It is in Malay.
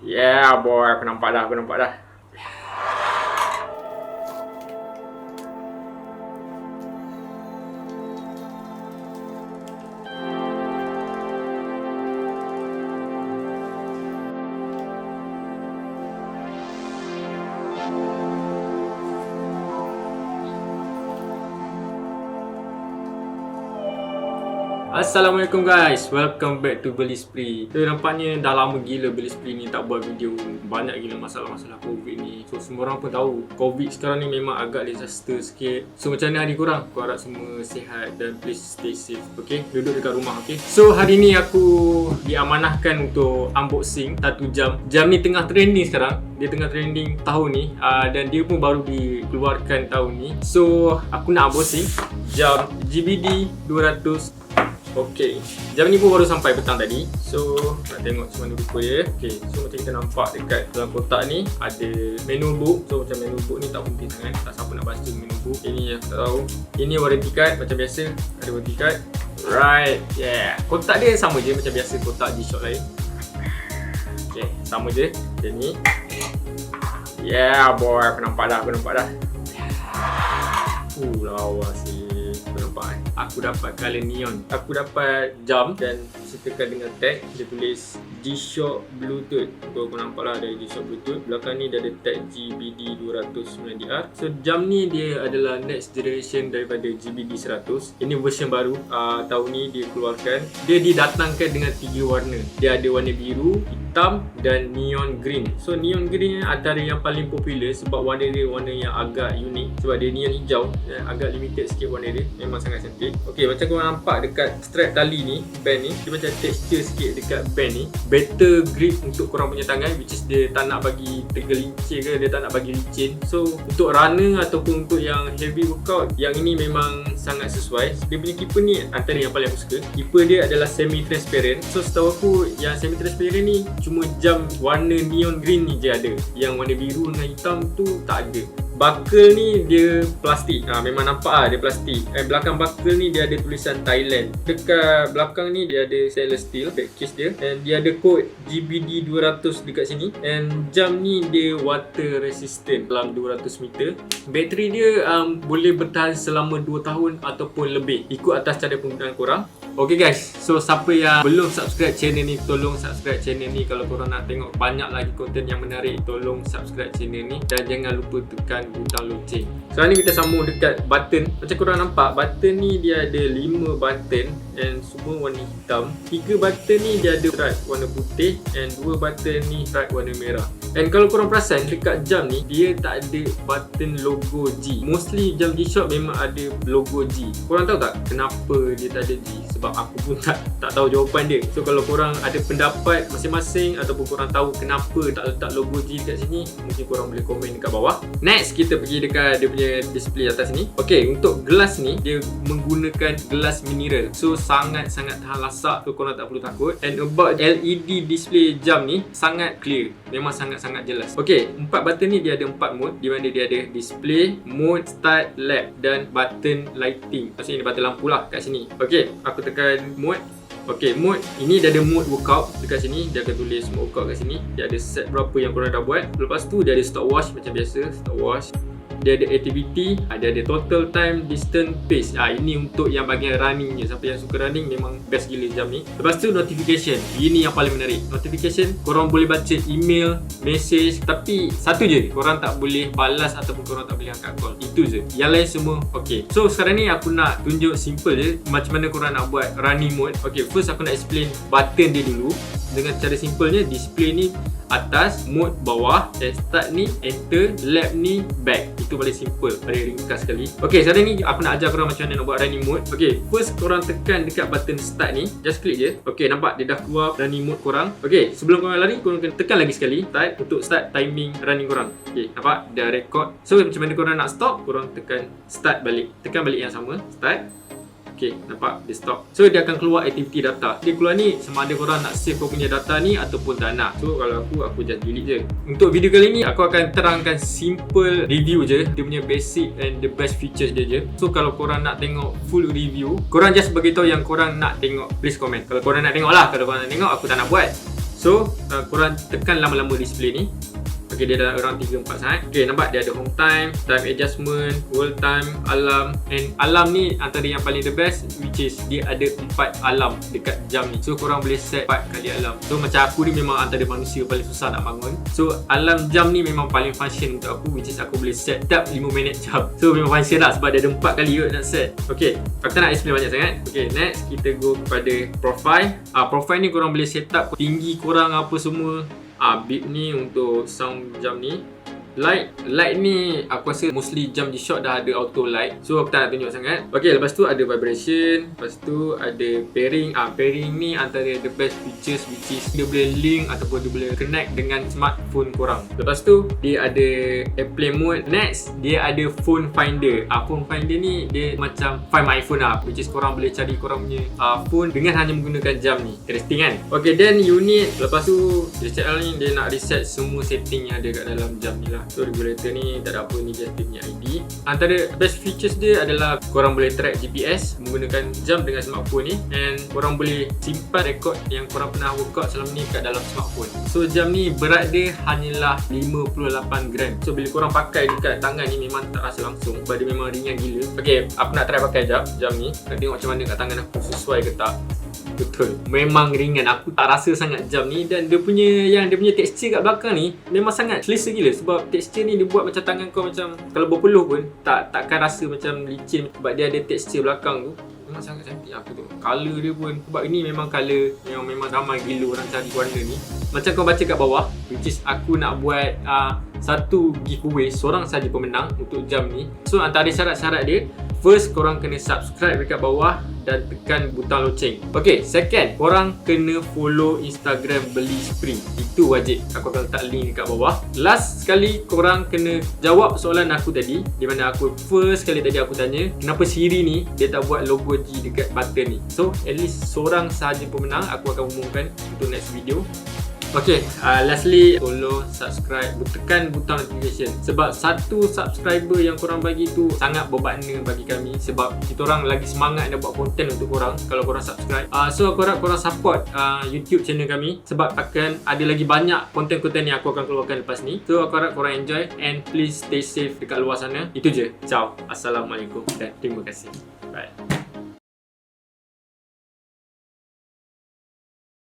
Yeah boy, aku nampak dah. Assalamualaikum guys, welcome back to Beli Spree. So nampaknya dah lama gila Beli Spree ni tak buat video. Banyak gila masalah-masalah Covid ni. So semua orang pun tahu Covid sekarang ni memang agak disaster sikit. So macam mana hari korang? Aku harap semua sihat dan please stay safe, okay? Duduk dekat rumah, okay? So hari ni aku diamanahkan untuk unboxing 1 jam. Jam ni tengah trending sekarang. Dia tengah trending tahun ni dan dia pun baru dikeluarkan tahun ni. So aku nak unboxing jam GBD 200. Okay, jam ni pun baru sampai petang tadi. So, nak tengok macam mana rupa dia. Okay, so macam kita nampak dekat dalam kotak ni ada menu book. So, macam menu book ni tak penting sangat. Tak siapa nak baca menu book. Ini yang tak tahu. Ini warranty card macam biasa. Ada warranty card. Right, yeah. Kotak dia sama je macam biasa kotak G-Shock lain. Okay, sama je. Macam ni. Yeah boy, aku nampak dah. Lawa sih. Nampak aku dapat color neon. Aku dapat jam dan sertakan dengan tag. Dia tulis G-Shock Bluetooth. So kau nampak lah ada G-Shock Bluetooth. Belakang ni dia ada tag GBD 209DR. So jam ni dia adalah next generation daripada GBD 100. Ini version baru. Tahun ni dia keluarkan. Dia didatangkan dengan 3 warna. Dia ada warna biru, hitam dan neon green. So neon green antara yang paling popular sebab warna dia warna yang agak unik. Sebab dia neon hijau, agak limited sikit warna dia. Memang sangat cantik. Okay, macam korang nampak dekat strap tali ni, band ni, dia macam texture sikit dekat band ni. Better grip untuk korang punya tangan, which is dia tak nak bagi tergelincir ke, dia tak nak bagi licin. So untuk runner ataupun untuk yang heavy workout, yang ini memang sangat sesuai. Dia punya keeper ni antara yang paling aku suka. Keeper dia adalah semi transparent. So setahu aku yang semi transparent ni cuma jam warna neon green ni je ada. Yang warna biru dengan hitam tu tak ada. Buckle ni dia plastik. Memang nampak lah dia plastik. Belakang buckle ni dia ada tulisan Thailand. Dekat belakang ni dia ada stainless steel back case dia. And dia ada kod GBD 200 dekat sini. And jam ni dia water resistant dalam 200 meter. Bateri dia boleh bertahan selama 2 tahun ataupun lebih, ikut atas cara penggunaan korang. Okay guys, so siapa yang belum subscribe channel ni, tolong subscribe channel ni. Kalau korang nak tengok banyak lagi konten yang menarik, tolong subscribe channel ni. Dan jangan lupa tekan butang lonceng. Sekarang ni kita sambung dekat button. Macam korang nampak, button ni dia ada 5 button and semua warna hitam. 3 button ni dia ada stripe warna putih and 2 button ni stripe warna merah. And kalau korang perasan dekat jam ni, dia tak ada button logo G. Mostly jam G-Shock memang ada logo G. Korang tahu tak kenapa dia tak ada G? Sebab aku pun tak tahu jawapan dia. So kalau korang ada pendapat masing-masing ataupun korang tahu kenapa tak letak logo G dekat sini, mungkin korang boleh komen dekat bawah. Next, kita pergi dekat dia punya display atas ni. Okay, untuk gelas ni dia menggunakan gelas mineral. So sangat-sangat tahan lasak. So korang tak perlu takut. And about LED display jam ni sangat clear. Memang sangat jelas. Okay, 4 button ni dia ada 4 mode, di mana dia ada display, mode, start, lap dan button lighting. Maksudnya ini button lampu lah kat sini. Okay, aku tekan mode. Okay, mode ini dia ada mode workout dekat sini. Dia akan tulis mode workout kat sini. Dia ada set berapa yang korang dah buat. Lepas tu dia ada stopwatch macam biasa, stopwatch. Dia ada activity, dia ada total time, distance, pace. Ini untuk yang bahagian running je. Siapa yang suka running memang best gila jam ni. Lepas tu notification. Ini yang paling menarik. Notification, korang boleh baca email, message, tapi satu je, korang tak boleh balas ataupun korang tak boleh angkat call. Itu je. Yang lain semua okay. So sekarang ni aku nak tunjuk simple je macam mana korang nak buat running mode. Okay, first aku nak explain button dia dulu. Dengan cara simpelnya, display ni atas, mode bawah, start ni enter, lap ni back. Itu paling simple, paling ringkas sekali. Okay, sekarang ni aku nak ajar korang macam mana nak buat running mode. Okay, first korang tekan dekat button start ni, just klik je. Okay, nampak dia dah keluar running mode korang. Okay, sebelum korang lari, korang kena tekan lagi sekali start untuk start timing running korang. Okay, nampak dah record. So macam mana korang nak stop, korang tekan start balik. Tekan balik yang sama, start. Okay, nampak dia stop. So dia akan keluar activity data. Dia keluar ni sama ada korang nak save kau punya data ni ataupun tak nak. So kalau aku just delete je. Untuk video kali ni aku akan terangkan simple review je. Dia punya basic and the best features dia je. So kalau korang nak tengok full review, korang just beritahu yang korang nak tengok. Please comment. Kalau korang nak tengok lah. Kalau korang nak tengok, aku tak nak buat. So korang tekan lama-lama display ni. Okay, dia dah around 3-4 saat. Okay, nampak dia ada home time, time adjustment, world time, alarm. And alarm ni antara yang paling the best, which is dia ada 4 alarm dekat jam ni. So korang boleh set 4 kali alarm. So macam aku ni memang antara manusia paling susah nak bangun. So alarm jam ni memang paling function untuk aku, which is aku boleh set setiap 5 minit jam. So memang function lah sebab dia ada 4 kali kot nak set. Okay, aku tak nak explain banyak sangat. Okay, next kita go kepada profile. Profile ni korang boleh set up tinggi korang apa semua. Beep ni untuk sound jam ni. Light ni aku rasa mostly jam G-Shock dah ada auto light. So aku tak nak tunjuk sangat. Okay, lepas tu ada vibration. Lepas tu ada pairing. Pairing ni antara the best features, which is dia boleh link ataupun dia boleh connect dengan smartphone korang. Lepas tu dia ada airplane mode. Next dia ada phone finder. Phone finder ni dia macam find my iPhone lah, which is korang boleh cari korang punya phone dengan hanya menggunakan jam ni. Interesting kan? Okay, then unit. Lepas tu DCL ni dia nak reset semua setting yang ada kat dalam jam ni lah. So regulator ni tak ada apa, ni just dia punya ID. Antara best features dia adalah korang boleh track GPS menggunakan jam dengan smartphone ni, and korang boleh simpan rekod yang korang pernah workout selama ni kat dalam smartphone. So jam ni berat dia hanyalah 58 gram. So bila korang pakai dekat tangan ni memang tak rasa langsung sebab dia memang ringan gila. Okay, aku nak try pakai jam ni. Nak tengok macam mana kat tangan aku, sesuai ke tak. Betul, memang ringan. Aku tak rasa sangat jam ni, dan dia punya tekstur kat belakang ni memang sangat selesa gila. Sebab tekstur ni dia buat macam tangan kau macam kalau berpeluh pun takkan rasa macam licin, sebab dia ada tekstur belakang tu. Memang sangat cantik aku tu. Color dia pun, sebab ini memang color yang memang ramai gila orang cari warna ni. Macam kau baca kat bawah, which is aku nak buat satu giveaway, seorang saja pemenang untuk jam ni. So antara syarat-syarat dia, first korang kena subscribe dekat bawah dan tekan butang loceng. Okay, second, korang kena follow Instagram Beli Spree. Itu wajib. Aku akan letak link dekat bawah. Last sekali, korang kena jawab soalan aku tadi, di mana aku first kali tadi aku tanya kenapa Siri ni dia tak buat logo G dekat button ni. So at least seorang sahaja pemenang aku akan umumkan untuk next video. Okay, lastly, follow, subscribe, tekan butang notification. Sebab satu subscriber yang korang bagi tu sangat bermakna bagi kami. Sebab kita orang lagi semangat nak buat konten untuk korang kalau korang subscribe. So aku harap korang support YouTube channel kami, sebab akan ada lagi banyak konten-konten yang aku akan keluarkan lepas ni. So aku harap korang enjoy, and please stay safe dekat luar sana. Itu je. Ciao. Assalamualaikum dan terima kasih. Bye.